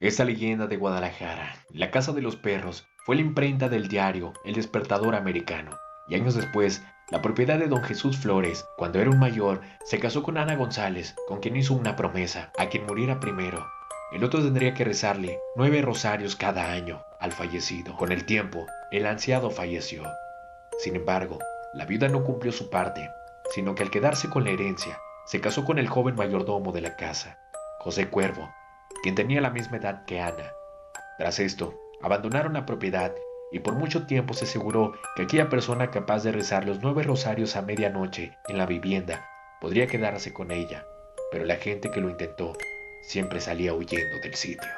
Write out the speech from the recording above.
Esta leyenda de Guadalajara, la Casa de los Perros, fue la imprenta del diario El Despertador Americano, y años después, la propiedad de don Jesús Flores, cuando era un mayor, se casó con Ana González, con quien hizo una promesa, a quien muriera primero. El otro tendría que rezarle 9 rosarios cada año al fallecido. Con el tiempo, el anciano falleció. Sin embargo, la viuda no cumplió su parte, sino que al quedarse con la herencia, se casó con el joven mayordomo de la casa, José Cuervo, quien tenía la misma edad que Ana. Tras esto, abandonaron la propiedad y por mucho tiempo se aseguró que aquella persona capaz de rezar los 9 rosarios a medianoche en la vivienda podría quedarse con ella, pero la gente que lo intentó siempre salía huyendo del sitio.